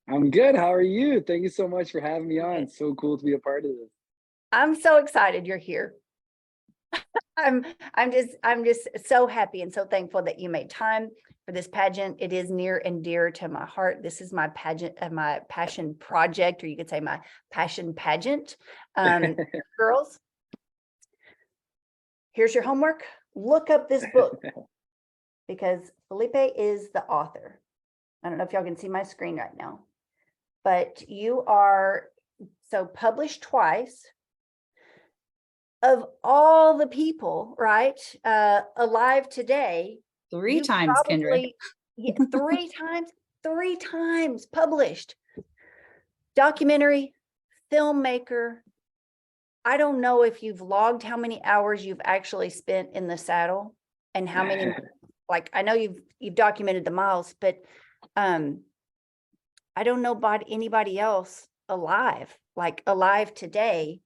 I'm good. How are you? Thank you so much for having me on. Good. So cool to be a part of this. I'm so excited you're here. I'm I'm just so happy and so thankful that you made time for this pageant. It is near and dear to my heart. This is my pageant, my passion project, or you could say my passion pageant. Girls, here's your homework. Look up this book because Felipe is the author. I don't know if y'all can see my screen right now, but you are so published twice. Of all the people, right, alive today, Three you times, Kendra. probably three times published. Documentary, filmmaker. I don't know if you've logged how many hours you've actually spent in the saddle and how many, like I know you've documented the miles, but I don't know about anybody else alive today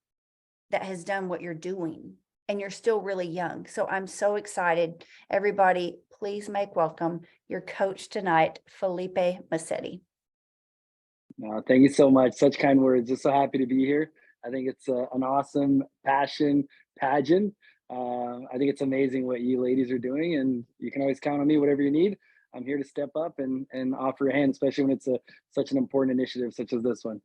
that has done what you're doing, and you're still really young. So I'm so excited. Everybody, please make welcome your coach tonight, Filipe Masetti. Thank you so much. Such kind words. Just so happy to be here. I think it's an awesome passion pageant. I think it's amazing what you ladies are doing, and you can always count on me. Whatever you need, I'm here to step up and offer a hand, especially when it's such an important initiative such as this one.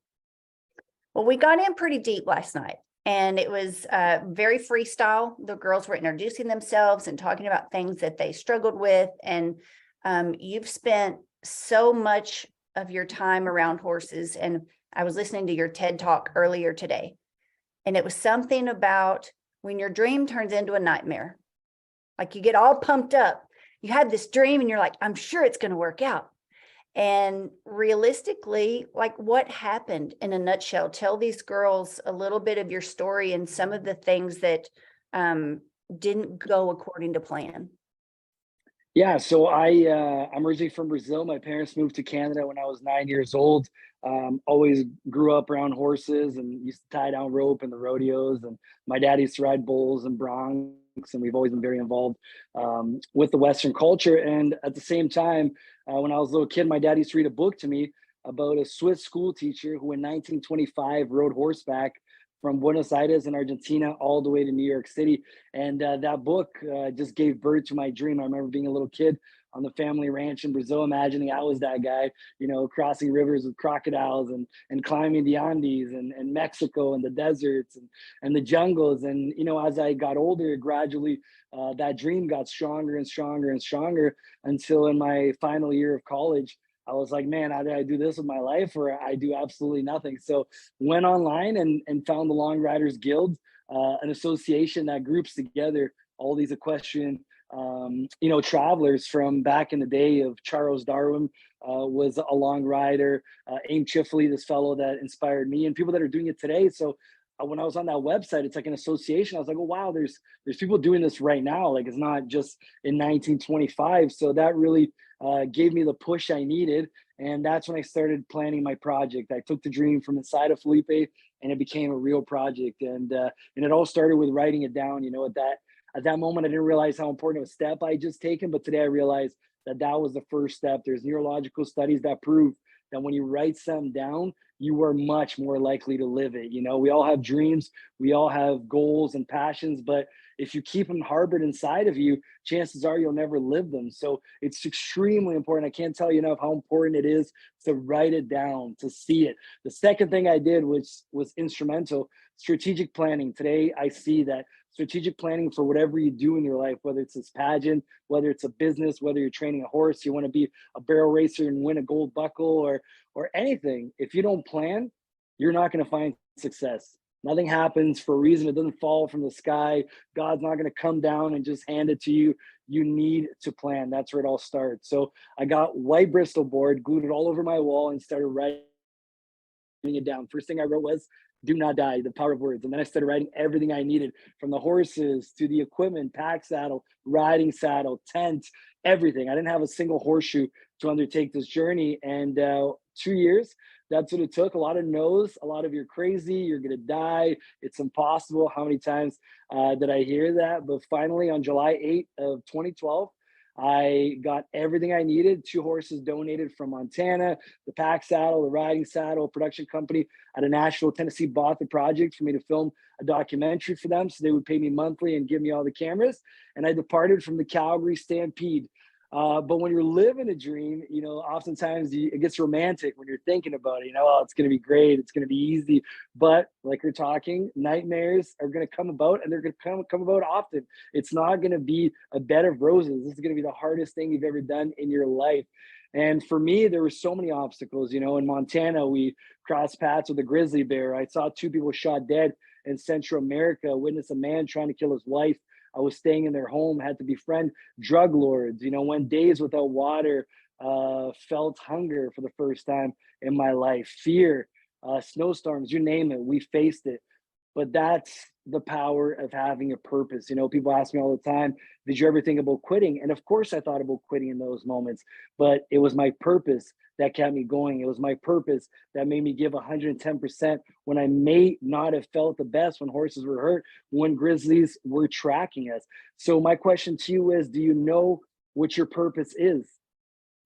Well, we got in pretty deep last night, and it was very freestyle. The girls were introducing themselves and talking about things that they struggled with. And you've spent so much of your time around horses. And I was listening to your TED talk earlier today, and it was something about when your dream turns into a nightmare, like you get all pumped up. You had this dream and you're like, I'm sure it's going to work out. And realistically, like what happened in a nutshell? Tell these girls a little bit of your story and some of the things that didn't go according to plan. Yeah, so I'm originally from Brazil. My parents moved to Canada when I was 9 years old. Always grew up around horses and used to tie down rope in the rodeos. And my dad used to ride bulls and broncs, and we've always been very involved with the Western culture. And at the same time, when I was a little kid, my dad used to read a book to me about a Swiss school teacher who in 1925 rode horseback from Buenos Aires in Argentina all the way to New York City. And that book just gave birth to my dream. I remember being a little kid on the family ranch in Brazil, imagining I was that guy, crossing rivers with crocodiles and climbing the Andes and Mexico and the deserts and the jungles. And, as I got older, gradually that dream got stronger and stronger and stronger until in my final year of college, I was like, man, either I do this with my life or I do absolutely nothing. So went online and found the Long Riders Guild, an association that groups together all these equestrian, travelers from back in the day of Charles Darwin was a long rider, Aim Chifley, this fellow that inspired me, and people that are doing it today. So when I was on that website, it's like an association. I was like, oh wow, there's people doing this right now. Like it's not just in 1925. So that really gave me the push I needed, and that's when I started planning my project. I took the dream from inside of Felipe, and it became a real project. And it all started with writing it down. At that moment, I didn't realize how important of a step I had just taken, but today I realized that that was the first step. There's neurological studies that prove that when you write something down, you are much more likely to live it. We all have dreams, we all have goals and passions, but if you keep them harbored inside of you, chances are you'll never live them. So it's extremely important. I can't tell you enough how important it is to write it down, to see it. The second thing I did, which was instrumental, strategic planning. Today, I see that strategic planning for whatever you do in your life, whether it's this pageant, whether it's a business, whether you're training a horse, you want to be a barrel racer and win a gold buckle or anything. If you don't plan, you're not going to find success. Nothing happens for a reason. It doesn't fall from the sky. God's not going to come down and just hand it to you. You need to plan. That's where it all starts. So I got white Bristol board, glued it all over my wall, and started writing it down. First thing I wrote was do not die, the power of words. And then I started writing everything I needed, from the horses to the equipment, pack saddle, riding saddle, tent, everything. I didn't have a single horseshoe to undertake this journey. And 2 years, that's what it took. A lot of no's, a lot of you're crazy, you're gonna die, it's impossible. How many times did I hear that? But finally on July 8th of 2012, I got everything I needed, 2 horses donated from Montana, the pack saddle, the riding saddle, a production company out of Nashville, Tennessee bought the project for me to film a documentary for them. So they would pay me monthly and give me all the cameras. And I departed from the Calgary Stampede. But when you're living a dream, oftentimes it gets romantic when you're thinking about it. Oh, it's going to be great. It's going to be easy. But like we're talking, nightmares are going to come about, and they're going to come about often. It's not going to be a bed of roses. This is going to be the hardest thing you've ever done in your life. And for me, there were so many obstacles. In Montana, we crossed paths with a grizzly bear. I saw 2 people shot dead in Central America, witnessed a man trying to kill his wife. I was staying in their home, had to befriend drug lords, went days without water, felt hunger for the first time in my life, fear, snowstorms, you name it, we faced it. But that's the power of having a purpose. People ask me all the time, did you ever think about quitting? And of course I thought about quitting in those moments, but it was my purpose that kept me going. It was my purpose that made me give 110% when I may not have felt the best, when horses were hurt, when grizzlies were tracking us. So my question to you is, do you know what your purpose is?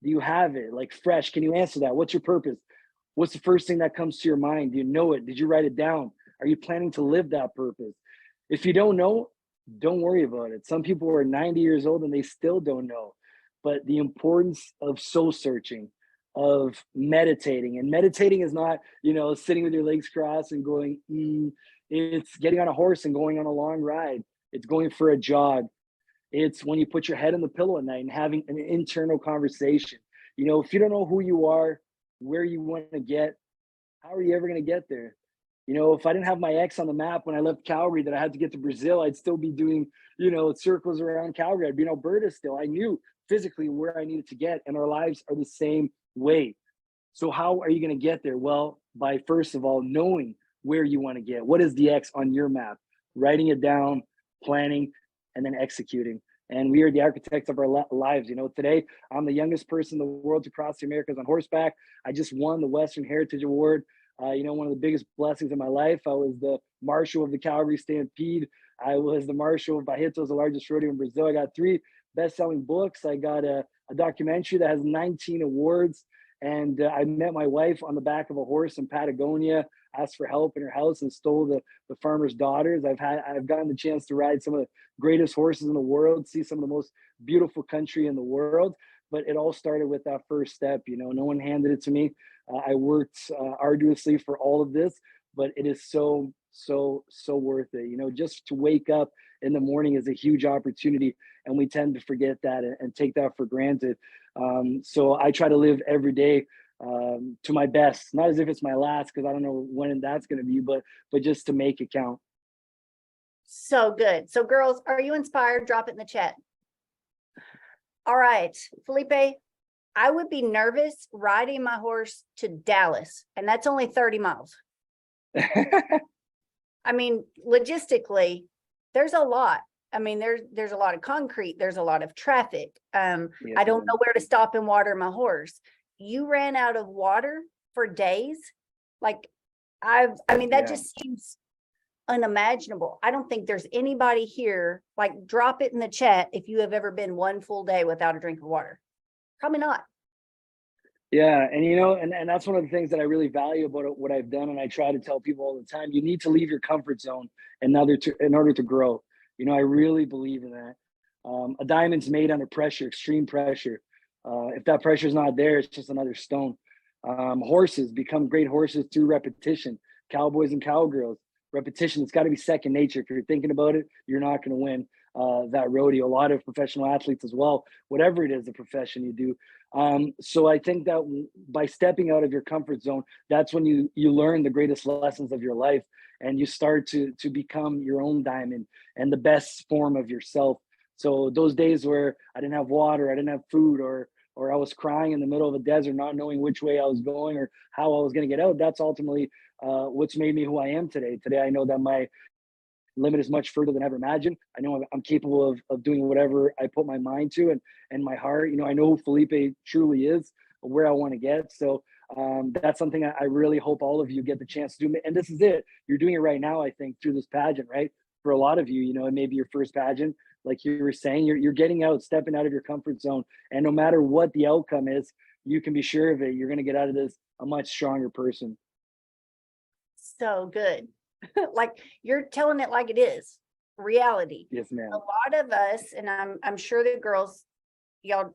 Do you have it like fresh? Can you answer that? What's your purpose? What's the first thing that comes to your mind? Do you know it? Did you write it down? Are you planning to live that purpose? If you don't know, don't worry about it. Some people are 90 years old and they still don't know. But the importance of soul searching, of meditating, and meditating is not, sitting with your legs crossed and going, it's getting on a horse and going on a long ride. It's going for a jog. It's when you put your head on the pillow at night and having an internal conversation. If you don't know who you are, where you want to get, how are you ever going to get there? If I didn't have my X on the map when I left Calgary that I had to get to Brazil, I'd still be doing, circles around Calgary. I'd be in Alberta still. I knew physically where I needed to get, and our lives are the same way. So how are you going to get there? Well, by first of all, knowing where you want to get. What is the X on your map? Writing it down, planning, and then executing. And we are the architects of our lives. Today, I'm the youngest person in the world to cross the Americas on horseback. I just won the Western Heritage Award. One of the biggest blessings in my life. I was the marshal of the Calgary Stampede. I was the marshal of Barretos, the largest rodeo in Brazil. I got 3 best-selling books. I got a documentary that has 19 awards. And I met my wife on the back of a horse in Patagonia, asked for help in her house, and stole the farmer's daughters. I've gotten the chance to ride some of the greatest horses in the world, see some of the most beautiful country in the world. But it all started with that first step. No one handed it to me. I worked arduously for all of this, but it is so worth it. Just to wake up in the morning is a huge opportunity, and we tend to forget that and take that for granted. So I try to live every day to my best, not as if it's my last, because I don't know when that's going to be, but just to make it count. So good. So girls, are you inspired? Drop it in the chat. All right, Filipe, I would be nervous riding my horse to Dallas, and that's only 30 miles. I mean, logistically, there's a lot. I mean, there's a lot of concrete. There's a lot of traffic. Yes, I don't know where to stop and water my horse. You ran out of water for days. Like, that just seems unimaginable. I don't think there's anybody here, like, drop it in the chat if you have ever been one full day without a drink of water. Probably not. Yeah. And and that's one of the things that I really value about what I've done. And I try to tell people all the time, you need to leave your comfort zone in order to grow. I really believe in that. A diamond's made under pressure, extreme pressure. If that pressure is not there, it's just another stone. Horses become great horses through repetition. Cowboys and cowgirls, repetition. It's got to be second nature. If you're thinking about it, you're not going to win that rodeo. A lot of professional athletes as well, whatever it is, the profession you do. So I think that by stepping out of your comfort zone, that's when you learn the greatest lessons of your life, and you start to become your own diamond and the best form of yourself. So those days where I didn't have water, I didn't have food, or I was crying in the middle of a desert, not knowing which way I was going or how I was going to get out, that's ultimately what's made me who I am today. Today, I know that my limit is much further than I ever imagined. I know I'm capable of doing whatever I put my mind to and my heart. I know who Filipe truly is, where I want to get. So that's something I really hope all of you get the chance to do. And this is it. You're doing it right now, I think, through this pageant, right? For a lot of you, it may be your first pageant, like you were saying, you're getting out, stepping out of your comfort zone. And no matter what the outcome is, you can be sure of it. You're going to get out of this a much stronger person. So good. Like you're telling it like it is, reality. Yes, ma'am. A lot of us, and I'm sure the girls, y'all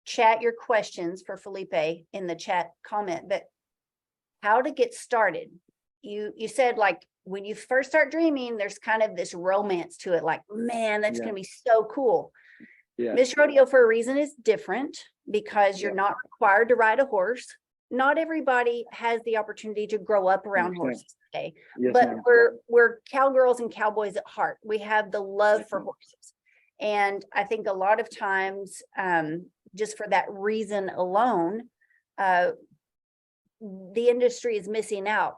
chat your questions for Filipe in the chat comment, but how to get started. You said like when you first start dreaming, there's kind of this romance to it, like, man, that's Yeah. going to be so cool. Yeah. Miss Rodeo for a reason is different because you're not required to ride a horse. Not everybody has the opportunity to grow up around horses today, Yes, but ma'am. we're cowgirls and cowboys at heart. We have the love for horses. And I think a lot of times, just for that reason alone, the industry is missing out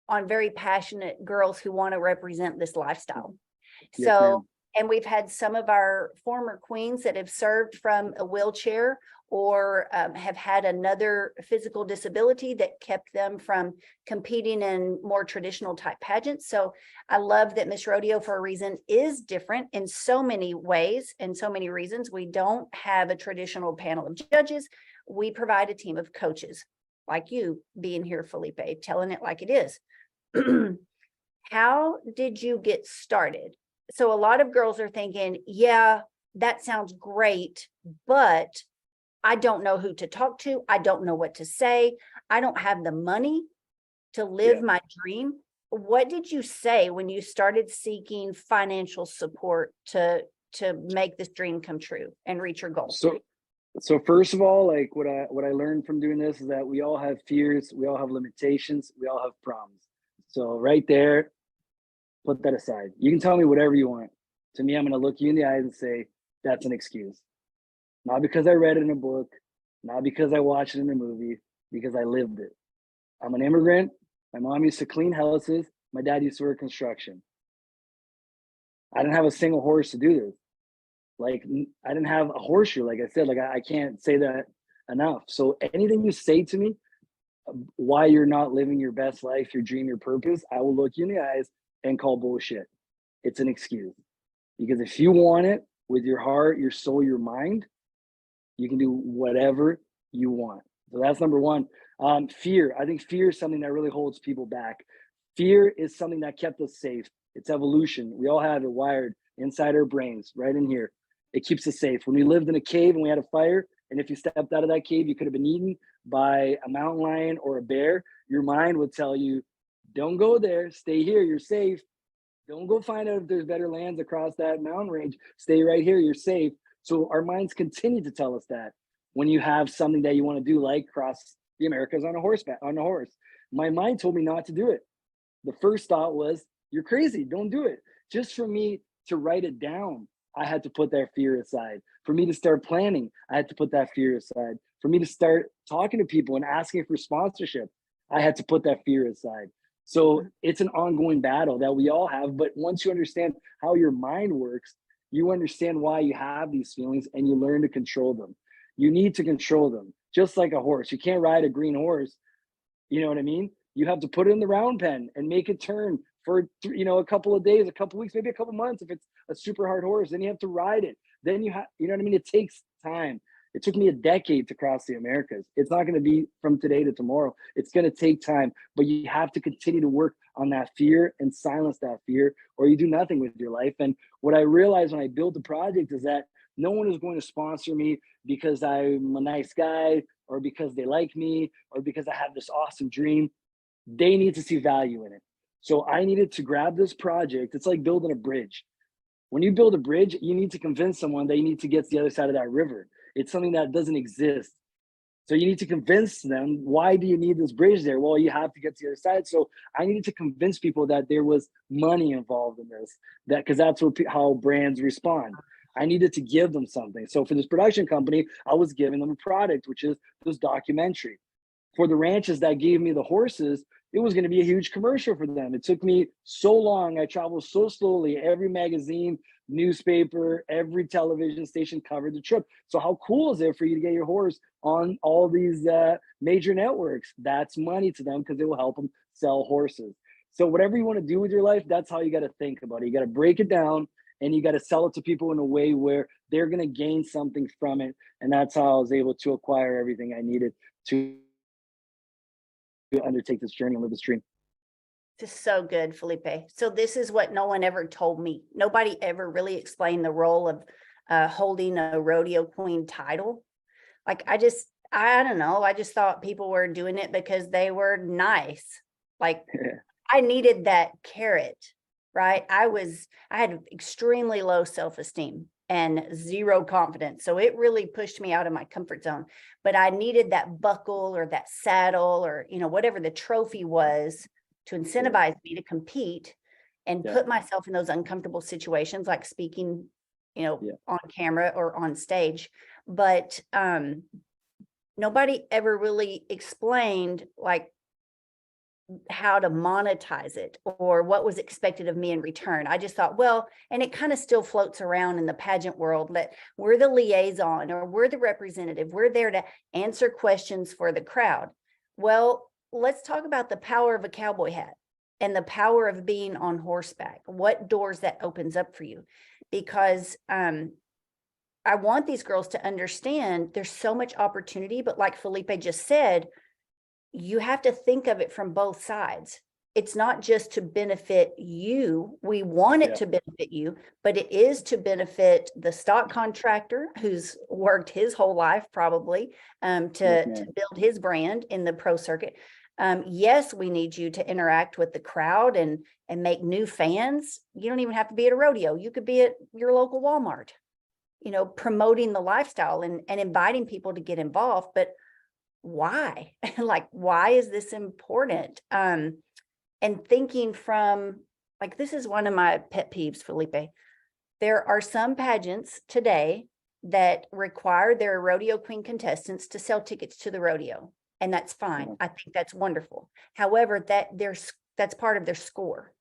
on very passionate girls who want to represent this lifestyle. Yes, So, ma'am. and we've had some of our former queens that have served from a wheelchair or have had another physical disability that kept them from competing in more traditional type pageants. So I love that Miss Rodeo for a reason is different in so many ways and so many reasons. We don't have a traditional panel of judges. We provide a team of coaches like you being here, Filipe, telling it like it is. How did you get started? So a lot of girls are thinking, yeah, that sounds great, but I don't know who to talk to. I don't know what to say. I don't have the money to live my dream. What did you say when you started seeking financial support to make this dream come true and reach your goal? So first of all, like what I learned from doing this is that we all have fears, we all have limitations, we all have problems. So right there, put that aside. You can tell me whatever you want. To me, I'm going to look you in the eyes and say, that's an excuse. Not because I read it in a book, not because I watched it in a movie, because I lived it. I'm an immigrant. My mom used to clean houses. My dad used to work construction. I didn't have a single horse to do this. Like, I didn't have a horseshoe. Like I said, like I can't say that enough. So anything you say to me, why you're not living your best life, your dream, your purpose, I will look you in the eyes and call bullshit. It's an excuse. Because if you want it with your heart, your soul, your mind, you can do whatever you want. So that's number one. Fear. I think fear is something that really holds people back. Fear is something that kept us safe. It's evolution. We all have it wired inside our brains, right in here. It keeps us safe. When we lived in a cave and we had a fire, and if you stepped out of that cave, you could have been eaten by a mountain lion or a bear. Your mind would tell you, don't go there, stay here, you're safe. Don't go find out if there's better lands across that mountain range. Stay right here, you're safe. So our minds continue to tell us that when you have something that you want to do, like cross the Americas on a horse. My mind told me not to do it. The first thought was, you're crazy, don't do it. Just for me to write it down, I had to put that fear aside. For me to start planning, I had to put that fear aside. For me to start talking to people and asking for sponsorship, I had to put that fear aside. So it's an ongoing battle that we all have. But once you understand how your mind works, you understand why you have these feelings and you learn to control them. You need to control them, just like a horse. You can't ride a green horse. You know what I mean? You have to put it in the round pen and make it turn for a couple of days, a couple of weeks, maybe a couple of months if it's a super hard horse. Then you have to ride it. Then you know what I mean? It takes time. It took me a decade to cross the Americas. It's not going to be from today to tomorrow. It's going to take time, but you have to continue to work on that fear and silence that fear, or you do nothing with your life. And what I realized when I built the project is that no one is going to sponsor me because I'm a nice guy or because they like me or because I have this awesome dream. They need to see value in it. So I needed to grab this project. It's like building a bridge. When you build a bridge, you need to convince someone that you need to get to the other side of that river. It's something that doesn't exist. So you need to convince them, why do you need this bridge there? Well, you have to get to the other side. So I needed to convince people that there was money involved in this, that because that's how brands respond. I needed to give them something. So for this production company, I was giving them a product, which is this documentary. For the ranches that gave me the horses, it was going to be a huge commercial for them. It took me so long. I traveled so slowly. Every magazine, newspaper, every television station covered the trip. So how cool is it for you to get your horse on all these major networks? That's money to them because it will help them sell horses. So whatever you want to do with your life, that's how you got to think about it. You got to break it down and you got to sell it to people in a way where they're going to gain something from it. And that's how I was able to acquire everything I needed to undertake this journey and live this dream. Just so good, Felipe. So this is what no one ever told me. Nobody ever really explained the role of holding a rodeo queen title. Like I don't know. I just thought people were doing it because they were nice. Like I needed that carrot, right? I had extremely low self-esteem and zero confidence. So it really pushed me out of my comfort zone. But I needed that buckle or that saddle or, whatever the trophy was to incentivize me to compete and put myself in those uncomfortable situations like speaking, on camera or on stage. But nobody ever really explained like how to monetize it or what was expected of me in return. I just thought, well, and it kind of still floats around in the pageant world that we're the liaison or we're the representative. We're there to answer questions for the crowd. Well, let's talk about the power of a cowboy hat and the power of being on horseback. What doors that opens up for you? Because I want these girls to understand there's so much opportunity, but like Felipe just said, you have to think of it from both sides. It's not just to benefit you. We want it to benefit you, but it is to benefit the stock contractor who's worked his whole life probably to build his brand in the pro circuit. Yes, we need you to interact with the crowd and make new fans. You don't even have to be at a rodeo. You could be at your local Walmart, promoting the lifestyle and inviting people to get involved. But why? Like, why is this important? And thinking from, like, this is one of my pet peeves, Felipe. There are some pageants today that require their rodeo queen contestants to sell tickets to the rodeo. And that's fine. I think that's wonderful. However, that's part of their score.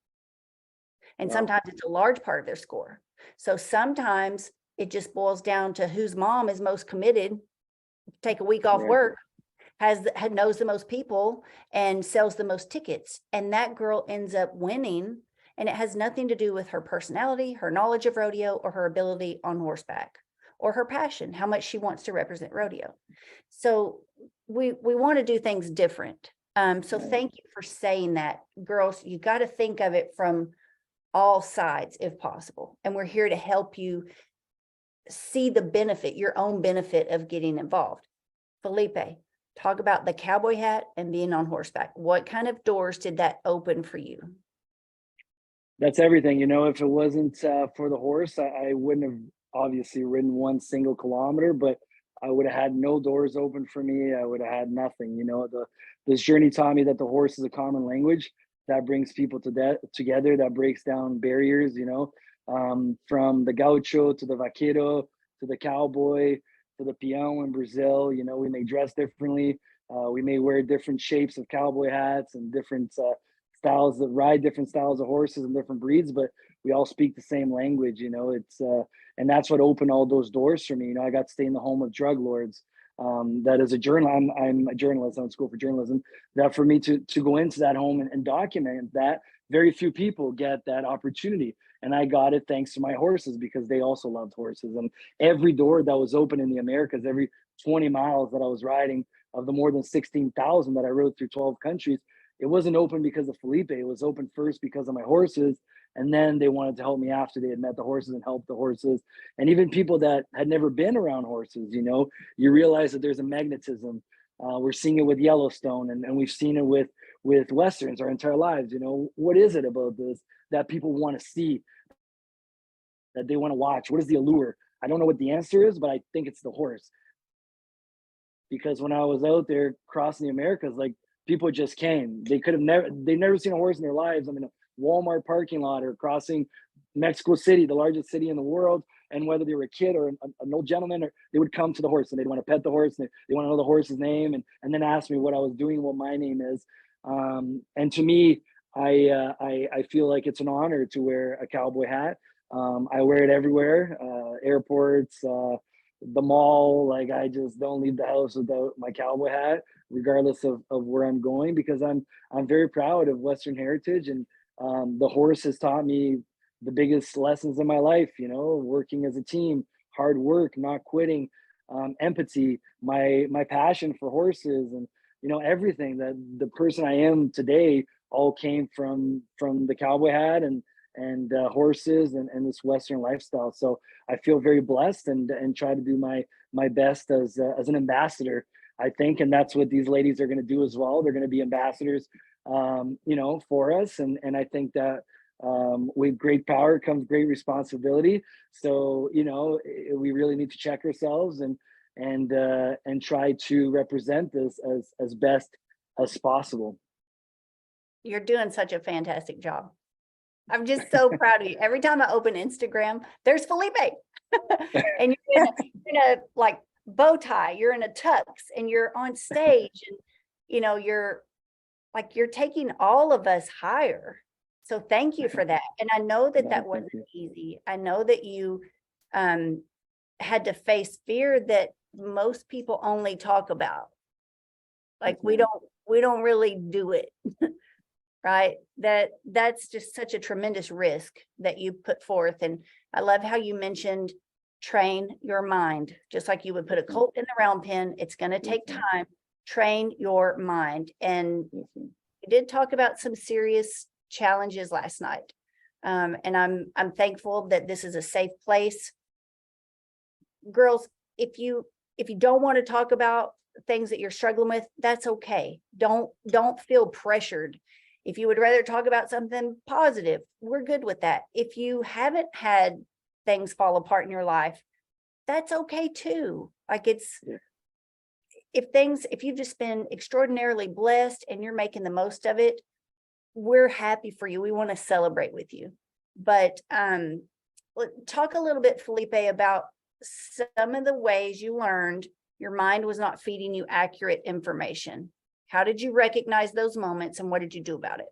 And sometimes it's a large part of their score. So sometimes it just boils down to whose mom is most committed, take a week off work, knows the most people and sells the most tickets. And that girl ends up winning. And it has nothing to do with her personality, her knowledge of rodeo, or her ability on horseback, or her passion, how much she wants to represent rodeo. So we want to do things different. So thank you for saying that. Girls, you got to think of it from all sides if possible. And we're here to help you see the benefit, your own benefit of getting involved. Felipe, talk about the cowboy hat and being on horseback. What kind of doors did that open for you? That's everything. If it wasn't for the horse, I wouldn't have obviously ridden one single kilometer, but I would have had no doors open for me. I would have had nothing. This journey taught me that the horse is a common language that brings people together, that breaks down barriers, from the gaucho to the vaquero to the cowboy to the peão in Brazil. We may dress differently. We may wear different shapes of cowboy hats and different styles that ride different styles of horses and different breeds, but we all speak the same language. It's and that's what opened all those doors for me. I got to stay in the home of drug lords. That as a journalist, I'm a journalist. I went to school for journalism. That for me to go into that home and document that, very few people get that opportunity. And I got it thanks to my horses because they also loved horses. And every door that was open in the Americas, every 20 miles that I was riding of the more than 16,000 that I rode through 12 countries, it wasn't open because of Felipe. It was open first because of my horses. And then they wanted to help me after they had met the horses and helped the horses. And even people that had never been around horses, you realize that there's a magnetism. We're seeing it with Yellowstone and we've seen it with Westerns our entire lives. What is it about this that people want to see, that they want to watch? What is the allure? I don't know what the answer is, but I think it's the horse. Because when I was out there crossing the Americas, like, people just came. They've never seen a horse in their lives. I'm in a Walmart parking lot or crossing Mexico City, the largest city in the world. And whether they were a kid or an old gentleman, or they would come to the horse and they'd want to pet the horse and they want to know the horse's name and then ask me what I was doing, what my name is. And to me, I feel like it's an honor to wear a cowboy hat. I wear it everywhere, airports, the mall. Like, I just don't leave the house without my cowboy hat, regardless of where I'm going, because I'm very proud of Western heritage. And the horse has taught me the biggest lessons in my life, you know, working as a team, hard work, not quitting, empathy, my passion for horses, and you know, everything that the person I am today all came from the cowboy hat and horses and this Western lifestyle. So I feel very blessed and try to do my best as an ambassador, I think, and that's what these ladies are going to do as well. They're going to be ambassadors, you know, for us, and I think that with great power comes great responsibility. So you know, we really need to check ourselves and try to represent this as best as possible. You're doing such a fantastic job. I'm just so proud of you. Every time I open Instagram, there's Felipe. And you're in a like bow tie, you're in a tux, and you're on stage, and you know, you're taking all of us higher. So thank you for that. And I know that No, that thank wasn't you. easy. I know that you had to face fear that most people only talk about. Like Yes, ma'am. we don't really do it. Right? That's just such a tremendous risk that you put forth. And I love how you mentioned train your mind, just like you would put a Yes, ma'am. colt in the round pen. It's going to Yes, take ma'am. time. Train your mind. And Yes, ma'am. we did talk about some serious challenges last night. And I'm thankful that this is a safe place. Girls, if you don't want to talk about things that you're struggling with, that's okay. Don't feel pressured. If you would rather talk about something positive, we're good with that. If you haven't had things fall apart in your life, that's okay too. Like Yeah. if you've just been extraordinarily blessed and you're making the most of it, we're happy for you. We want to celebrate with you. But talk a little bit, Felipe, about some of the ways you learned your mind was not feeding you accurate information. How did you recognize those moments and what did you do about it?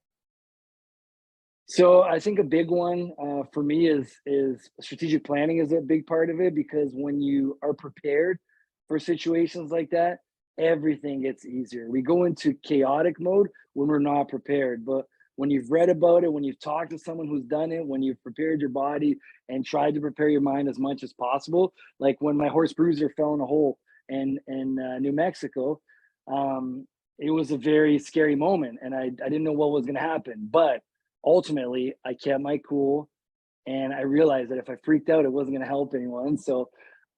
So I think a big one for me is strategic planning is a big part of it, because when you are prepared for situations like that, everything gets easier. We go into chaotic mode when we're not prepared, but when you've read about it, when you've talked to someone who's done it, when you've prepared your body and tried to prepare your mind as much as possible, like when my horse Bruiser fell in a hole in New Mexico, um, it was a very scary moment, and I didn't know what was going to happen, but ultimately I kept my cool, and I realized that if I freaked out, it wasn't going to help anyone. So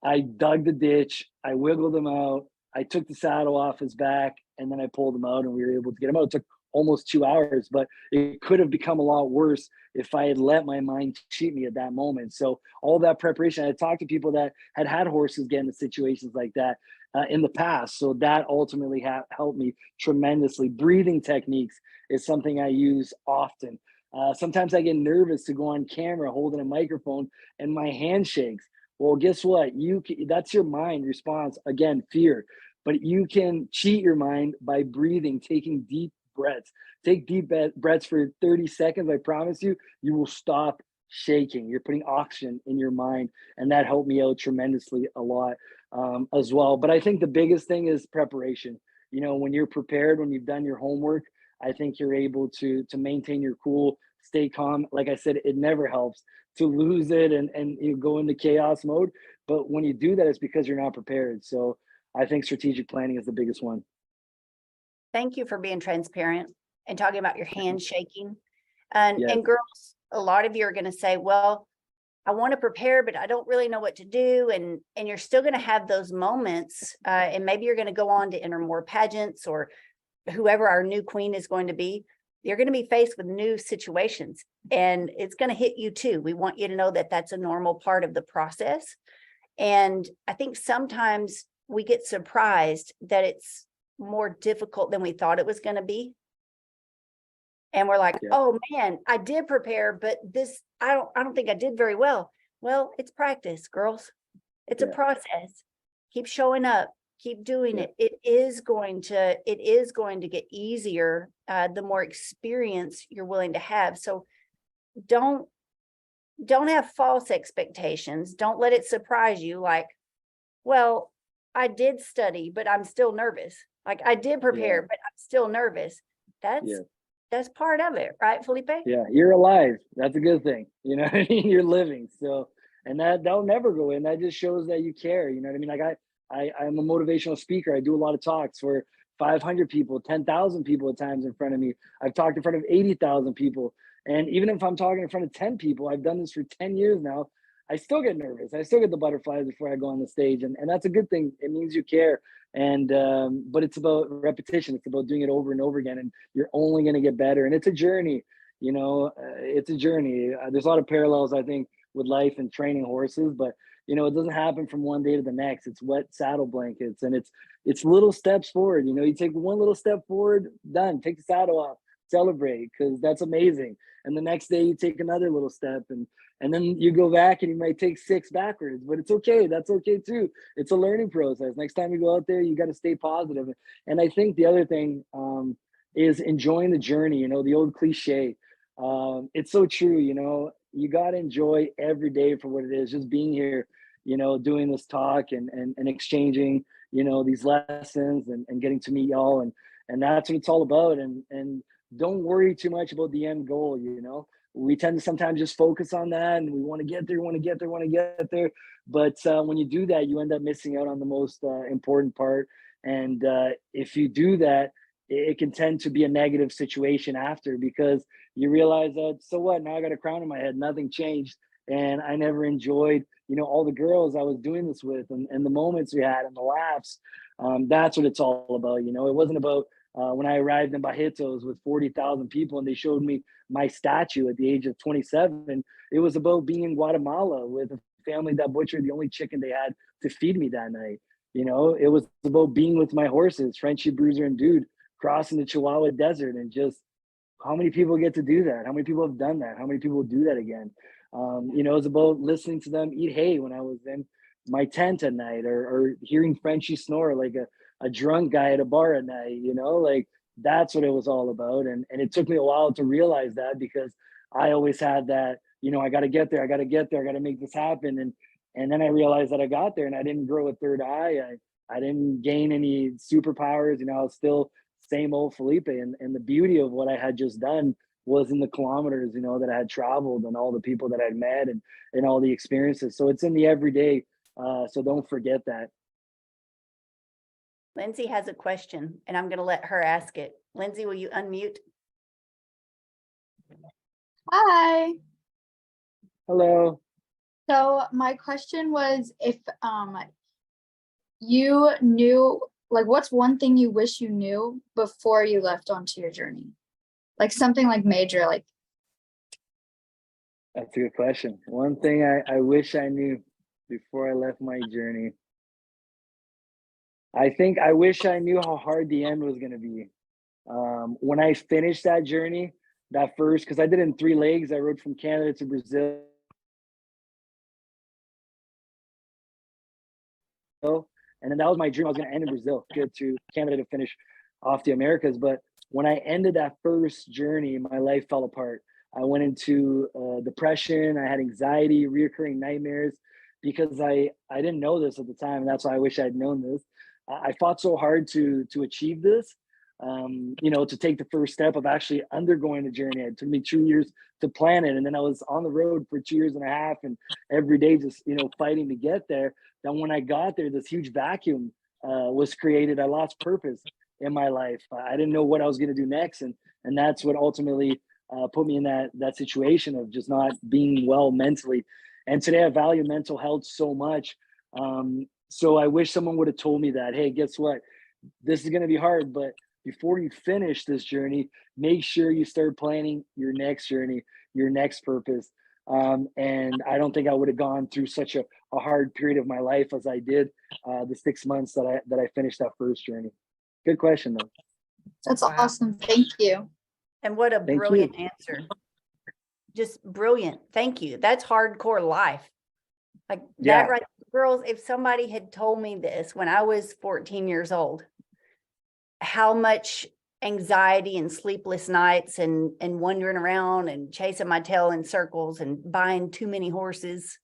I dug the ditch, I wiggled him out, I took the saddle off his back, and then I pulled him out, and we were able to get him out. It took almost 2 hours, but it could have become a lot worse if I had let my mind cheat me at that moment. So all that preparation, I talked to people that had horses get into situations like that in the past. So that ultimately helped me tremendously. Breathing techniques is something I use often. Sometimes I get nervous to go on camera holding a microphone and my hand shakes. Well, guess what? That's your mind response. Again, fear. But you can cheat your mind by breathing, taking deep breaths. Take deep breaths for 30 seconds. I promise you, you will stop shaking. You're putting oxygen in your mind. And that helped me out tremendously a lot as well. But I think the biggest thing is preparation. You know, when you're prepared, when you've done your homework, I think you're able to maintain your cool, stay calm. Like I said, it never helps to lose it and you go into chaos mode. But when you do that, it's because you're not prepared. So I think strategic planning is the biggest one. Thank you for being transparent and talking about your hand shaking. Yes. And girls, a lot of you are going to say, well, I want to prepare, but I don't really know what to do. And you're still going to have those moments. And maybe you're going to go on to enter more pageants or whoever our new queen is going to be. You're going to be faced with new situations and it's going to hit you too. We want you to know that that's a normal part of the process. And I think sometimes we get surprised that it's more difficult than we thought it was going to be. And we're like, Yeah. oh man, I did prepare, but this, I don't think I did very well. Well, it's practice, girls. It's a Yeah. process. Keep showing up, keep doing Yeah. it. It is going to get easier the more experience you're willing to have. So don't have false expectations. Don't let it surprise you like, well, I did study, but I'm still nervous. Like I did Yeah. prepare, but I'm still nervous. That's Yeah. that's part of it, right, Felipe? Yeah, you're alive. That's a good thing. You know what I mean? You're living. So, and that'll never go in. That just shows that you care. You know what I mean? Like I'm a motivational speaker. I do a lot of talks for 500 people, 10,000 people at times in front of me. I've talked in front of 80,000 people. And even if I'm talking in front of 10 people, I've done this for 10 years now. I still get nervous. I still get the butterflies before I go on the stage. And that's a good thing. It means you care. And, but it's about repetition. It's about doing it over and over again. And you're only going to get better. And it's a journey, it's a journey. There's a lot of parallels, I think, with life and training horses, but it doesn't happen from one day to the next. It's wet saddle blankets, and it's little steps forward. You take one little step forward, done. Take the saddle off, celebrate, because that's amazing. And the next day you take another little step, and then you go back and you might take 6 backwards, but it's okay. That's okay too. It's a learning process. Next time you go out there, you got to stay positive. And I think the other thing is enjoying the journey. The old cliche. It's so true. You got to enjoy every day for what it is. Just being here, doing this talk and exchanging, these lessons and getting to meet y'all. And that's what it's all about. And don't worry too much about the end goal. We tend to sometimes just focus on that, and we want to get there, want to get there, want to get there. But when you do that, you end up missing out on the most important part. And if you do that, it can tend to be a negative situation after, because you realize that, so what, now I got a crown in my head, nothing changed. And I never enjoyed, all the girls I was doing this with, and the moments we had and the laughs. That's what it's all about. It wasn't about when I arrived in Bajitos with 40,000 people and they showed me my statue at the age of 27. It was about being in Guatemala with a family that butchered the only chicken they had to feed me that night. It was about being with my horses, Frenchie, Bruiser, and Dude, crossing the Chihuahua Desert. And just how many people get to do that? How many people have done that? How many people will do that again? It's about listening to them eat hay when I was in my tent at night, or hearing Frenchie snore like a drunk guy at a bar at night. Like that's what it was all about. And it took me a while to realize that, because I always had that, I got to get there. I got to get there. I got to make this happen. And then I realized that I got there and I didn't grow a third eye. I didn't gain any superpowers. I was still same old Filipe. And the beauty of what I had just done was in the kilometers, that I had traveled, and all the people that I'd met, and all the experiences. So it's in the everyday. So don't forget that. Lindsay has a question, and I'm going to let her ask it. Lindsay, will you unmute? Hi. Hello. So my question was, if you knew, like, what's one thing you wish you knew before you left onto your journey? Like something like major, like. That's a good question. One thing I wish I knew before I left my journey. I think I wish I knew how hard the end was going to be. When I finished that journey, that first, because I did it in 3 legs. I rode from Canada to Brazil. And then that was my dream. I was going to end in Brazil, get to Canada to finish off the Americas. But when I ended that first journey, my life fell apart. I went into depression. I had anxiety, reoccurring nightmares, because I didn't know this at the time. And that's why I wish I'd known this. I fought so hard to achieve this, to take the first step of actually undergoing the journey. It took me 2 years to plan it. And then I was on the road for 2.5 years and every day just, fighting to get there. Then when I got there, this huge vacuum was created. I lost purpose in my life. I didn't know what I was going to do next. And that's what ultimately put me in that situation of just not being well mentally. And today I value mental health so much. So I wish someone would have told me that, hey, guess what? This is going to be hard, but before you finish this journey, make sure you start planning your next journey, your next purpose. And I don't think I would have gone through such a hard period of my life as I did the 6 months that I finished that first journey. Good question, though. That's Wow. awesome. Thank you. And what a Thank brilliant you. answer. Just brilliant. Thank you. That's hardcore life. Like Yeah. that, right? Girls, if somebody had told me this when I was 14 years old, how much anxiety and sleepless nights and wandering around and chasing my tail in circles and buying too many horses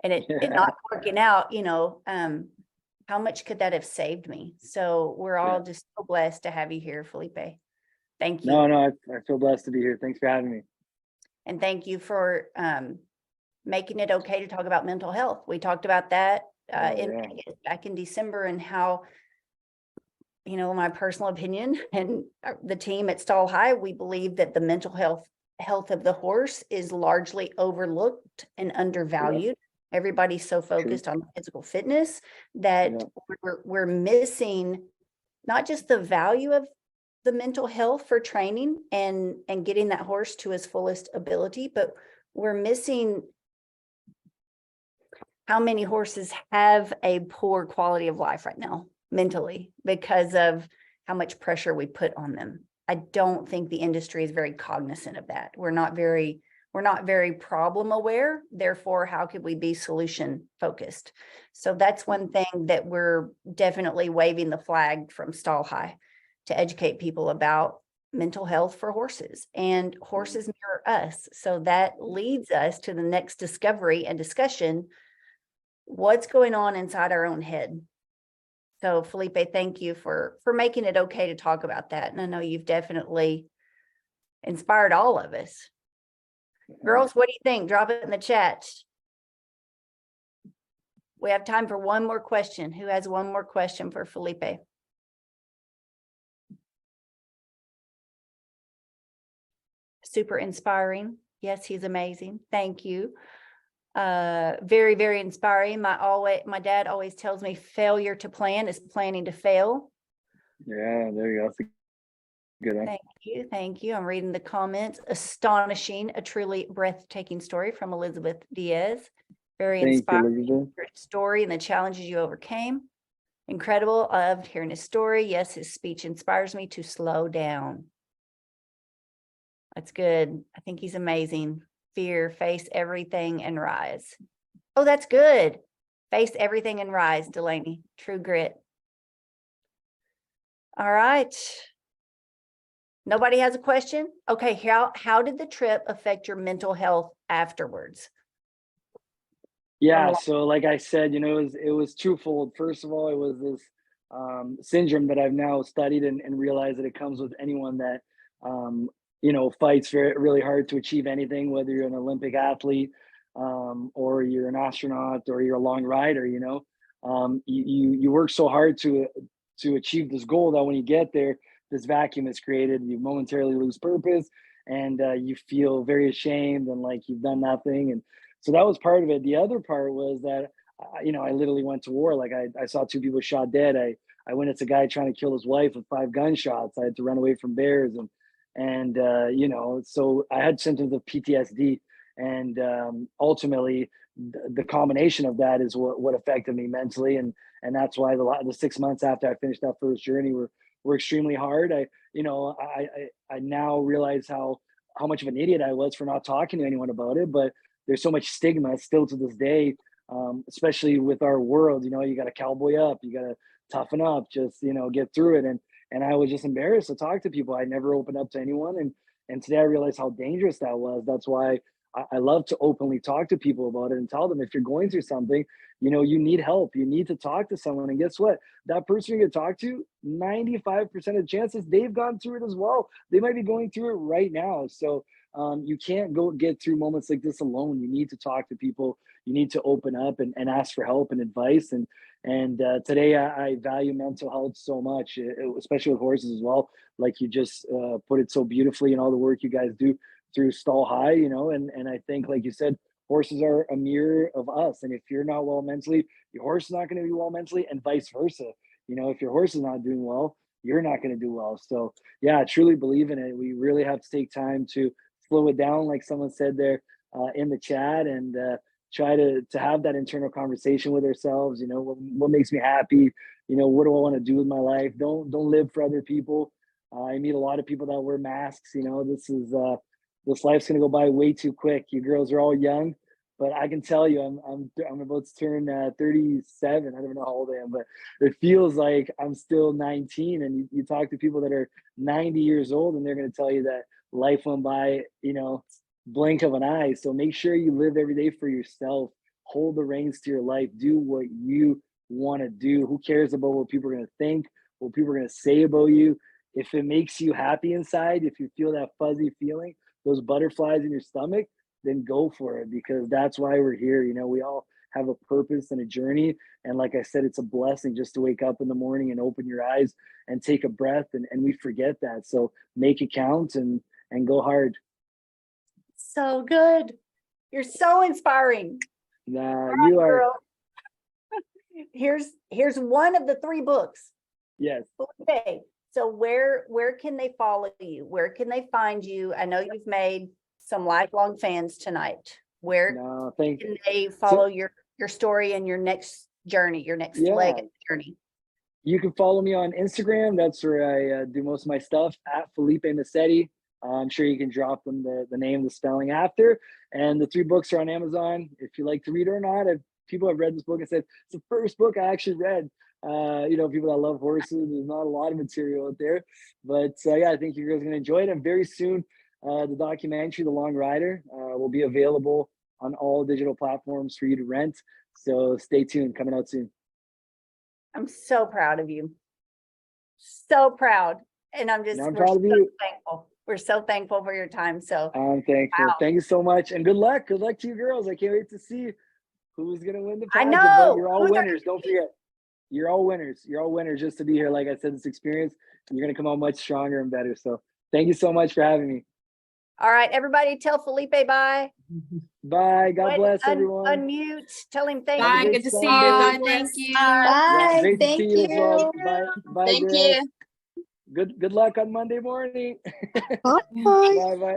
and it not working out, how much could that have saved me? So we're all just so blessed to have you here, Filipe. Thank you. No, I feel blessed to be here. Thanks for having me. And thank you for making it okay to talk about mental health. We talked about that back in December, and how, you know, my personal opinion and the team at Stall High, we believe that the mental health of the horse is largely overlooked and undervalued. Everybody's so focused on physical fitness that we're missing not just the value of the mental health for training and getting that horse to his fullest ability, but we're missing how many horses have a poor quality of life right now mentally because of how much pressure we put on them. I don't think the industry is very cognizant of that. We're not very problem aware. Therefore, how could we be solution focused? So that's one thing that we're definitely waving the flag from Stall High to educate people about mental health for horses, and horses mirror us. So that leads us to the next discovery and discussion. What's going on inside our own head? So Filipe, thank you for making it okay to talk about that. And I know you've definitely inspired all of us. Girls, what do you think? Drop it in the chat. We have time for one more question. Who has one more question for Filipe? Super inspiring. Yes, he's amazing. Thank you. Very, very inspiring. My dad always tells me failure to plan is planning to fail. Yeah, there you go. That's a good one. Thank you. I'm reading the comments. Astonishing, a truly breathtaking story from Elizabeth Diaz. Very inspiring story and the challenges you overcame. Incredible. I loved hearing his story. Yes, his speech inspires me to slow down. That's good. I think he's amazing. Fear, face everything and rise. Oh, that's good. Face everything and rise, Delaney. True grit. All right. Nobody has a question? Okay, how did the trip affect your mental health afterwards? Yeah, so like I said, you know, it was twofold. First of all, it was this syndrome that I've now studied and realized that it comes with anyone that you know, fights really hard to achieve anything, whether you're an Olympic athlete or you're an astronaut or you're a long rider. You know, you work so hard to achieve this goal that when you get there, this vacuum is created. You momentarily lose purpose, and you feel very ashamed and like you've done nothing. And so that was part of it. The other part was that you know, I literally went to war. Like I saw 2 people shot dead. I went as a guy trying to kill his wife with 5 gunshots. I had to run away from bears and you know, so I had symptoms of PTSD, and ultimately the combination of that is what affected me mentally, and that's why the 6 months after I finished that first journey were extremely hard. I now realize how much of an idiot I was for not talking to anyone about it, but there's so much stigma still to this day, especially with our world. You know, you got to cowboy up, you got to toughen up, just, you know, get through it. And I was just embarrassed to talk to people. I never opened up to anyone. And today I realized how dangerous that was. That's why I love to openly talk to people about it and tell them, if you're going through something, you know, you need help, you need to talk to someone. And guess what? That person you're gonna talk to, 95% of the chances they've gone through it as well. They might be going through it right now. So you can't go get through moments like this alone. You need to talk to people. You need to open up and ask for help and advice. And today I value mental health so much, especially with horses as well. Like you just put it so beautifully in all the work you guys do through Stall High, you know, and I think, like you said, horses are a mirror of us. And if you're not well mentally, your horse is not going to be well mentally, and vice versa. You know, if your horse is not doing well, you're not going to do well. So yeah, I truly believe in it. We really have to take time to slow it down, like someone said there in the chat, and try to have that internal conversation with ourselves. You know, what makes me happy? You know, what do I want to do with my life? Don't live for other people. I meet a lot of people that wear masks. You know, this life's gonna go by way too quick. You girls are all young, but I can tell you, I'm about to turn 37. I don't know how old I am, but it feels like I'm still 19. And you talk to people that are 90 years old, and they're gonna tell you that life went by, you know, blink of an eye. So make sure you live every day for yourself. Hold the reins to your life. Do what you want to do. Who cares about what people are going to think, what people are going to say about you? if it makes you happy inside, if you feel that fuzzy feeling, those butterflies in your stomach, then go for it, because that's why we're here. You know, we all have a purpose and a journey. And like I said, it's a blessing just to wake up in the morning and open your eyes and take a breath. And we forget that. So make it count and go hard. So good. You're so inspiring. Nah, All you right, are. girl. Here's one of the 3 books. Yes. Okay. So where can they follow you? Where can they find you? I know you've made some lifelong fans tonight. Where No, thank can they so follow your story and your next journey, your next leg yeah. of the journey? You can follow me on Instagram. That's where I do most of my stuff, at Filipe Masetti. I'm sure you can drop them the name, the spelling after. And the 3 books are on Amazon. If you like to read or not, if people have read this book and said it's the first book I actually read. You know, people that love horses, there's not a lot of material out there, but yeah, I think you guys are gonna enjoy it. And very soon, the documentary, The Long Rider, will be available on all digital platforms for you to rent. So stay tuned, coming out soon. I'm so proud of you. So proud. And And I'm we're proud so of you. thankful. We're so thankful for your time. So I'm thankful. wow. Thank you so much, and good luck. Good luck to you girls. I can't wait to see who's gonna win the I pageant. But know. you're all Who's our- winners. Don't forget, you're all winners. You're all winners just to be here. Like I said, this experience, you're gonna come out much stronger and better. So thank you so much for having me. All right, everybody tell Filipe bye. Bye. God Go ahead bless and everyone. unmute. Tell him thank Have a Bye. you. great Good to see Sunday. you. Bye. Thank you. Yeah, Bye. great to Thank see you as well. you. Bye. Bye, Thank girls. you. Good luck on Monday morning. Bye. Bye bye.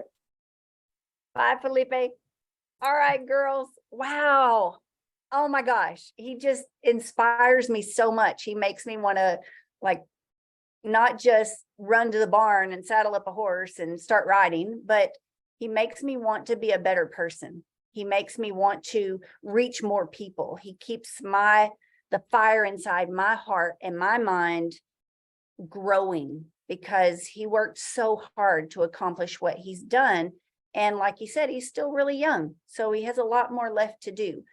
Bye, Felipe. All right, girls. Wow. Oh my gosh. He just inspires me so much. He makes me want to, like, not just run to the barn and saddle up a horse and start riding, but he makes me want to be a better person. He makes me want to reach more people. He keeps the fire inside my heart and my mind growing, because he worked so hard to accomplish what he's done. And like he said, he's still really young, so he has a lot more left to do.